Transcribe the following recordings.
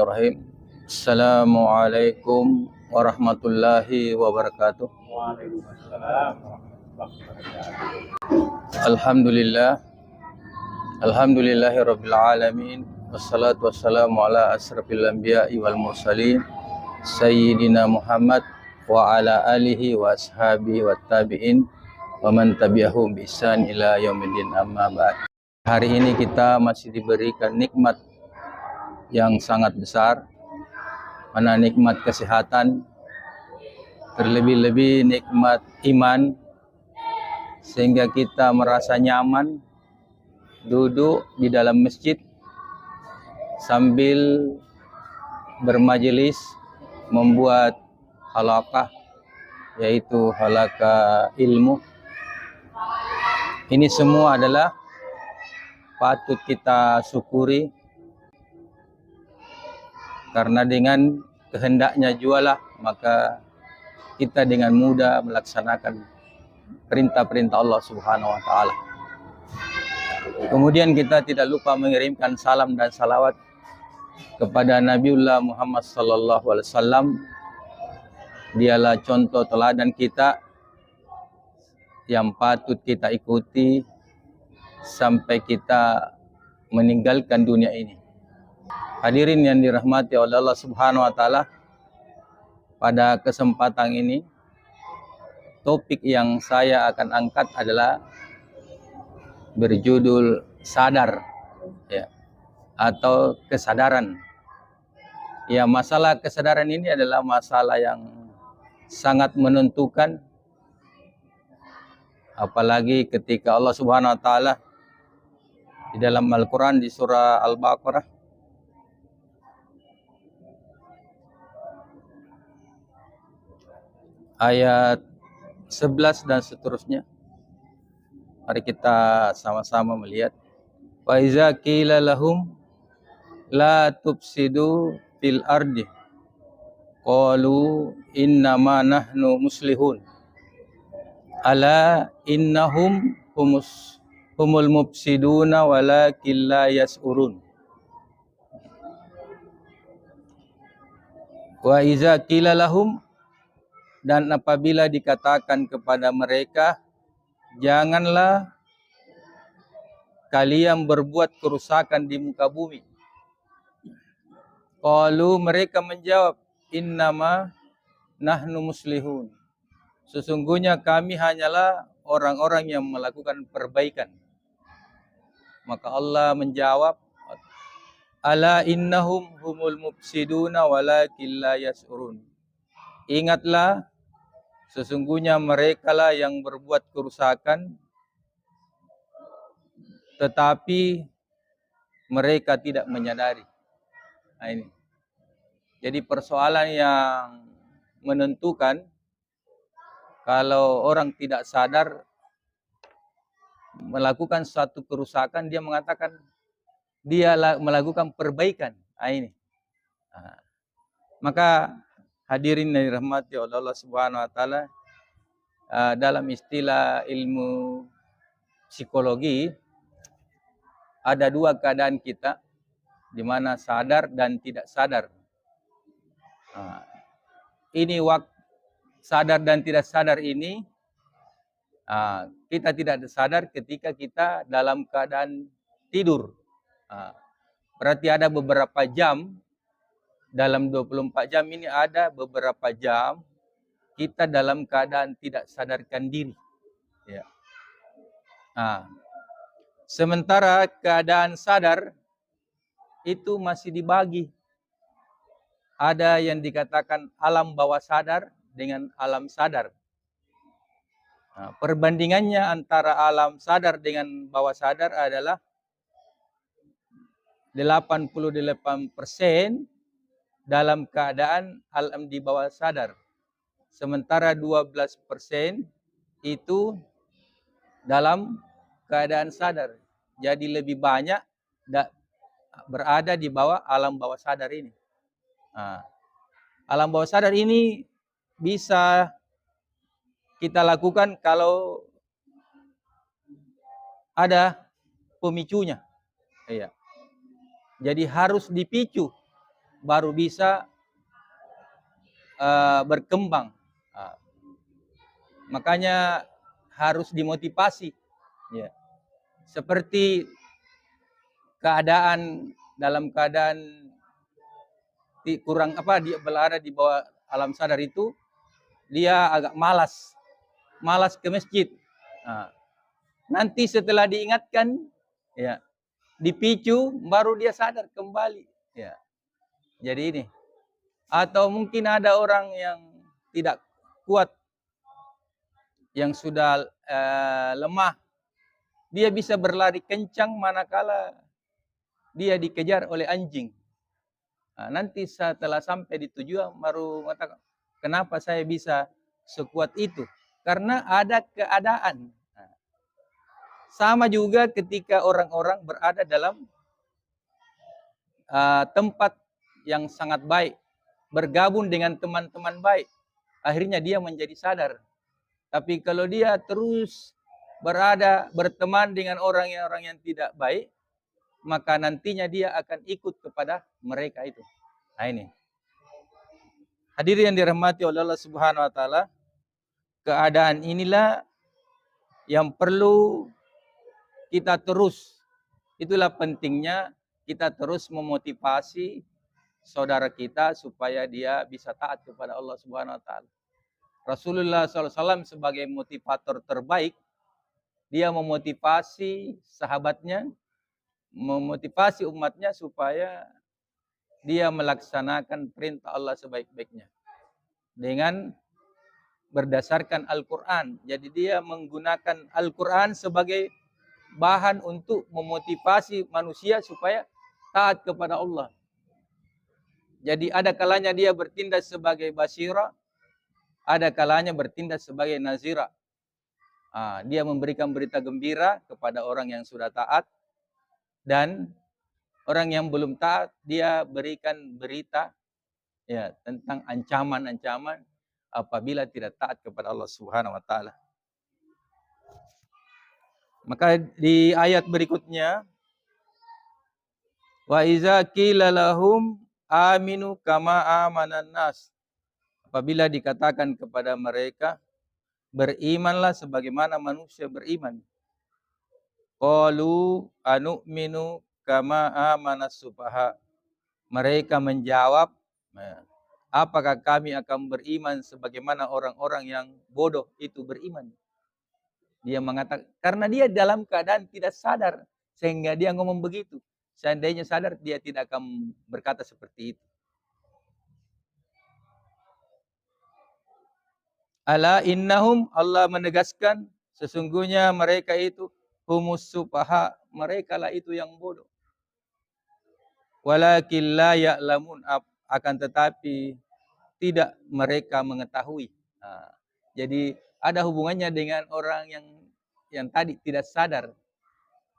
Bismillahirrahmanirrahim. Assalamualaikum warahmatullahi wabarakatuh. Alhamdulillah. Alhamdulillahirabbil alamin. Wassalatu wassalamu ala asrafil anbiya'i wal mursalin sayyidina Muhammad wa ala alihi wa ashabihi wat tabi'in wa man tabi'ahum bi ihsan ila yaumiddin, amma ba'd. Hari ini kita masih diberikan nikmat yang sangat besar, mana nikmat kesehatan, terlebih-lebih nikmat iman, sehingga kita merasa nyaman duduk di dalam masjid sambil bermajelis membuat halaqah, yaitu halaqah ilmu. Ini semua adalah patut kita syukuri, karena dengan kehendaknya jualah maka kita dengan mudah melaksanakan perintah-perintah Allah Subhanahu wa taala. Kemudian kita tidak lupa mengirimkan salam dan salawat kepada Nabiullah Muhammad sallallahu alaihi wasallam. Dialah contoh teladan kita yang patut kita ikuti sampai kita meninggalkan dunia ini. Hadirin yang dirahmati oleh Allah Subhanahu wa taala, pada kesempatan ini topik yang saya akan angkat adalah berjudul sadar, ya, atau kesadaran. Ya, masalah kesadaran ini adalah masalah yang sangat menentukan, apalagi ketika Allah Subhanahu wa taala di dalam Al-Qur'an di surah Al-Baqarah ayat 11 dan seterusnya. Mari kita sama-sama melihat. Wa iza qila lahum la tufsidu fil ardi qalu innama nahnu muslihun ala innahum humul mufsiduna walakin la yas'urun. Wa iza qila lahum, dan apabila dikatakan kepada mereka, janganlah kalian berbuat kerusakan di muka bumi. Qalu, mereka menjawab, innama nahnu muslihun, sesungguhnya kami hanyalah orang-orang yang melakukan perbaikan. Maka Allah menjawab, ala innahum humul mufsiduna walakin la yas'urun. Ingatlah, sesungguhnya merekalah yang berbuat kerusakan, tetapi mereka tidak menyadari. Nah, ini. Jadi persoalan yang menentukan, kalau orang tidak sadar melakukan suatu kerusakan, dia mengatakan dia melakukan perbaikan. Nah, ini. Nah, maka hadirin yang dirahmati oleh Allah Subhanahu wa taala, dalam istilah ilmu psikologi ada dua keadaan kita, di mana sadar dan tidak sadar. Ini waktu sadar dan tidak sadar ini, kita tidak sadar ketika kita dalam keadaan tidur. Berarti ada beberapa jam, dalam 24 jam ini ada beberapa jam kita dalam keadaan tidak sadarkan diri. Ya. Sementara keadaan sadar itu masih dibagi. Ada yang dikatakan alam bawah sadar dengan alam sadar. Perbandingannya antara alam sadar dengan bawah sadar adalah 88% dalam keadaan alam di bawah sadar. Sementara 12% itu dalam keadaan sadar. Jadi lebih banyak berada di bawah alam bawah sadar ini. Alam bawah sadar ini bisa kita lakukan kalau ada pemicunya. Iya. Jadi harus dipicu baru bisa berkembang. Makanya harus dimotivasi, ya. Seperti dalam keadaan kurang dia berada di bawah alam sadar itu, dia agak malas ke masjid. Nanti setelah diingatkan, ya, dipicu, baru dia sadar kembali, ya. Jadi ini, atau mungkin ada orang yang tidak kuat, yang sudah lemah, dia bisa berlari kencang manakala dia dikejar oleh anjing. Nanti setelah sampai di tujuan baru mengatakan, kenapa saya bisa sekuat itu? Karena ada keadaan. Sama juga ketika orang-orang berada dalam tempat yang sangat baik, bergabung dengan teman-teman baik, akhirnya dia menjadi sadar. Tapi kalau dia terus berteman dengan orang yang tidak baik, maka nantinya dia akan ikut kepada mereka itu. Nah ini. Hadirin yang dirahmati oleh Allah Subhanahu wa taala, keadaan inilah yang perlu kita terus. Itulah pentingnya kita terus memotivasi saudara kita supaya dia bisa taat kepada Allah Subhanahu wa taala. Rasulullah SAW sebagai motivator terbaik, dia memotivasi sahabatnya, memotivasi umatnya supaya dia melaksanakan perintah Allah sebaik-baiknya dengan berdasarkan Al-Quran. Jadi dia menggunakan Al-Quran sebagai bahan untuk memotivasi manusia supaya taat kepada Allah. Jadi ada kalanya dia bertindak sebagai basyira, ada kalanya bertindak sebagai nazira. Dia memberikan berita gembira kepada orang yang sudah taat, dan orang yang belum taat dia berikan berita, ya, tentang ancaman-ancaman apabila tidak taat kepada Allah Subhanahu wa taala. Maka di ayat berikutnya, wa iza qila lahum aminu kama amanan nas. Apabila dikatakan kepada mereka, berimanlah sebagaimana manusia beriman. Qalu anu'minu kama amanas sufaha. Mereka menjawab, apakah kami akan beriman sebagaimana orang-orang yang bodoh itu beriman? Dia mengatakan, karena dia dalam keadaan tidak sadar, sehingga dia ngomong begitu. Seandainya sadar, dia tidak akan berkata seperti itu. Ala innahum, Allah menegaskan, sesungguhnya mereka itu humus sufaha, mereka lah itu yang bodoh. Walakin la ya'lamun, akan tetapi tidak mereka mengetahui. Jadi ada hubungannya dengan orang yang tadi tidak sadar.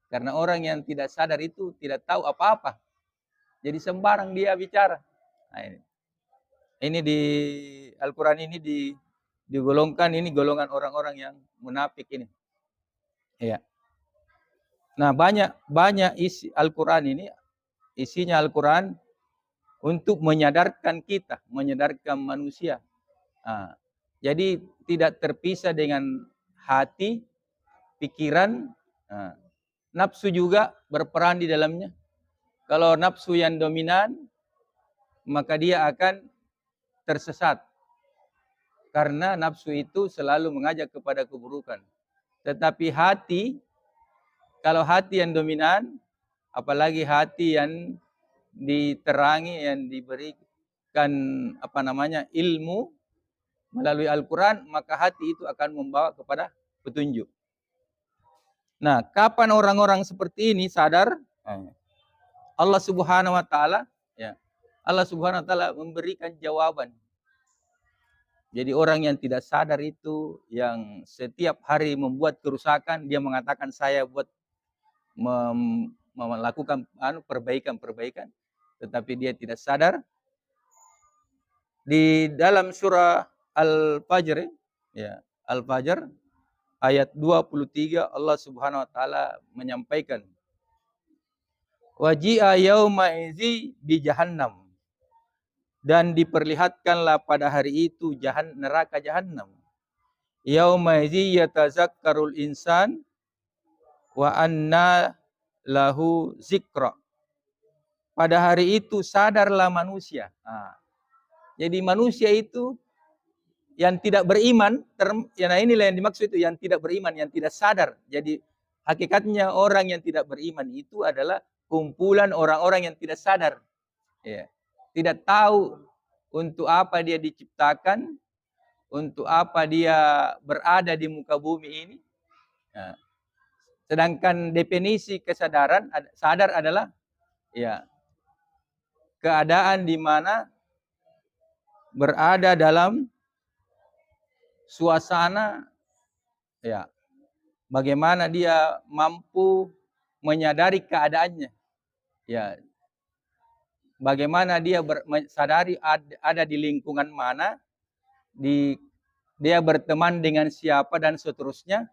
Karena orang yang tidak sadar itu tidak tahu apa-apa. Jadi sembarang dia bicara. Nah, ini di Al-Quran ini digolongkan, ini golongan orang-orang yang munafik ini. Ya. Nah, banyak isi Al-Quran ini, isinya Al-Quran untuk menyadarkan kita, menyadarkan manusia. Jadi tidak terpisah dengan hati, pikiran, nafsu juga berperan di dalamnya. Kalau nafsu yang dominan, maka dia akan tersesat. Karena nafsu itu selalu mengajak kepada keburukan. Tetapi hati, kalau hati yang dominan, apalagi hati yang diterangi, yang diberikan ilmu melalui Al-Quran, maka hati itu akan membawa kepada petunjuk. Nah, kapan orang-orang seperti ini sadar? Allah Subhanahu wa taala, ya. Allah Subhanahu wa taala memberikan jawaban. Jadi orang yang tidak sadar itu, yang setiap hari membuat kerusakan, dia mengatakan saya buat melakukan perbaikan, tetapi dia tidak sadar. Di dalam surah Al-Fajr, ya, Al-Fajr ayat 23, Allah Subhanahu wa taala menyampaikan, waji'a yauma izi bi jahannam. dan diperlihatkanlah pada hari itu neraka jahanam. Yauma idzi yatazakkarul insan wa anna lahu zikra. Pada hari itu sadarlah manusia. Jadi manusia itu yang tidak beriman, nah inilah yang dimaksud itu, yang tidak beriman, yang tidak sadar. Jadi hakikatnya orang yang tidak beriman itu adalah kumpulan orang-orang yang tidak sadar. Ya. Tidak tahu untuk apa dia diciptakan, untuk apa dia berada di muka bumi ini. Ya. Sedangkan definisi kesadaran, sadar adalah ya keadaan di mana berada dalam suasana ya bagaimana dia mampu menyadari keadaannya. Ya. Bagaimana dia sadari ada di lingkungan mana, dia berteman dengan siapa dan seterusnya.